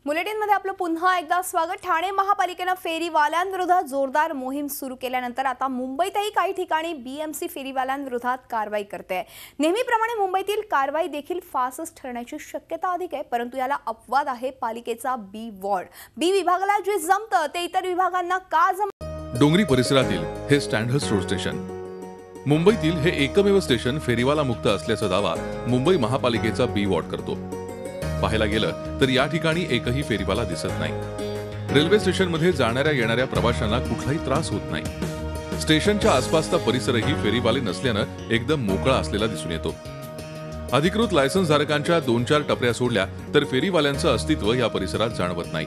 बुलेटिनमध्ये आपलं पुन्हा एकदा स्वागत। ठाणे महापालिकेने फेरीवाल्यांविरोधात जोरदार मोहीम सुरू केल्यानंतर आता मुंबईतही काही ठिकाणी बीएमसी फेरीवाल्यांविरोधात कारवाई करते आहे। नेहमीप्रमाणे मुंबईतील कारवाई देखील फास्ट ठरण्याची शक्यता अधिक आहे, परंतु याला अपवाद आहे पालिकेचा बी वॉर्ड। बी विभागाला जे जमतं ते इतर विभागांना का जमत? डोंगरी परिसरातील हे स्टँडर्ड रोड स्टेशन मुंबईतील हे एकमेव स्टेशन फेरीवाला मुक्त असल्याचा दावा मुंबई महापालिकेचा बी वॉर्ड करतो। पाहायला गेलं तर या ठिकाणी एकही फेरीवाला दिसत नाही। रेल्वे स्टेशनमध्ये जाणाऱ्या येणाऱ्या प्रवाशांना कुठलाही त्रास होत नाही। स्टेशनच्या आसपासचा परिसरही फेरीवाले नसल्यानं एकदम मोकळा असलेला दिसून येतो। अधिकृत लायसन्स धारकांच्या 2-4 टपऱ्या सोडल्या तर फेरीवाल्यांचं अस्तित्व या परिसरात जाणवत नाही।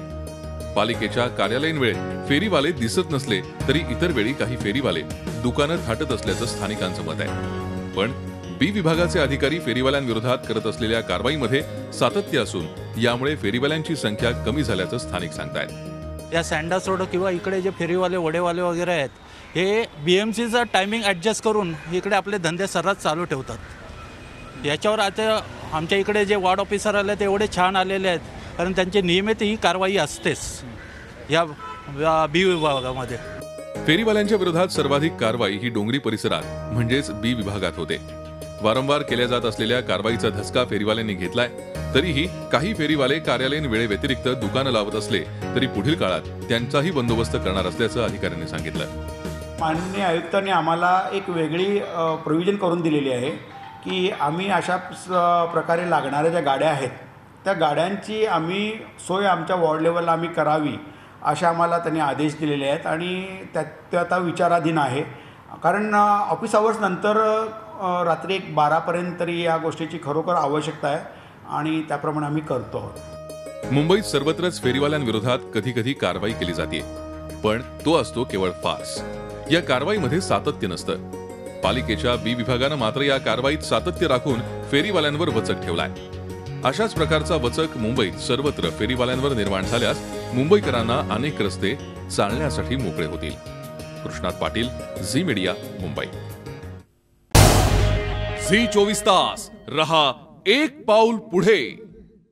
पालिकेच्या कार्यालयीन वेळेत फेरीवाले दिसत नसले तरी इतर वेळी काही फेरीवाले दुकानं थाटत असल्याचं स्थानिकांचं मत आहे। पण बी विभागाचे अधिकारी फेरीवाल्यांविरोधात करत असलेल्या कारवाईमध्ये सातत्य असून यामुळे फेरीवाल्यांची संख्या कमी झाल्याचं स्थानिक सांगतायत। या सँडल्स रोड किंवा इकडे जे फेरीवाले वडेवाले वगैरे आहेत हे बीएमसीचा टायमिंग ॲडजस्ट करून इकडे आपले धंदे सर्रास चालू ठेवतात। याच्यावर आता आमच्या इकडे जे वॉर्ड ऑफिसर आले ते एवढे छान आलेले आहेत, कारण त्यांची नियमित ही कारवाई असतेच या बी विभागामध्ये। फेरीवाल्यांच्या विरोधात सर्वाधिक कारवाई ही डोंगरी परिसरात म्हणजेच बी विभागात होते। वारंवार केल्या जात असलेल्या कारवाईचा धसका फेरीवाल्यांनी घेतलाय। तरीही काही फेरीवाले कार्यालयीन वेळेव्यतिरिक्त दुकानं लावत असले तरी पुढील काळात त्यांचाही बंदोबस्त करणार असल्याचं अधिकाऱ्यांनी सांगितलं। माननीय आयुक्तांनी आम्हाला एक वेगळी प्रोव्हिजन करून दिलेली आहे की आम्ही अशा प्रकारे लागणाऱ्या ज्या गाड्या आहेत त्या गाड्यांची आम्ही सोय आमच्या वॉर्ड लेवलला आम्ही करावी अशा आम्हाला त्यांनी आदेश दिलेले आहेत आणि त्या आता विचाराधीन आहे। कारण ऑफिस आवर्स नंतर रात्री 12पर्यंत तरी या गोष्टीची खरोखर आवश्यकता आहे आणि त्याप्रमाणे आम्ही करतो आहोत। मुंबईत सर्वत्रच फेरीवाल्यांविरोधात कधी कधी कारवाई केली जाते, पण तो असतो केवळ फार्स। या कारवाईमध्ये सातत्य नसतं। पालिकेच्या बी विभागानं मात्र या कारवाईत सातत्य राखून फेरीवाल्यांवर वचक ठेवलाय। अशाच प्रकारचा वचक मुंबईत सर्वत्र फेरीवाल्यांवर निर्माण झाल्यास मुंबईकरांना अनेक रस्ते चालण्यासाठी मोकळे होतील। कृष्णात पाटील, झी मीडिया, मुंबई। झी 24 तास रहा एक पाऊल पुढे।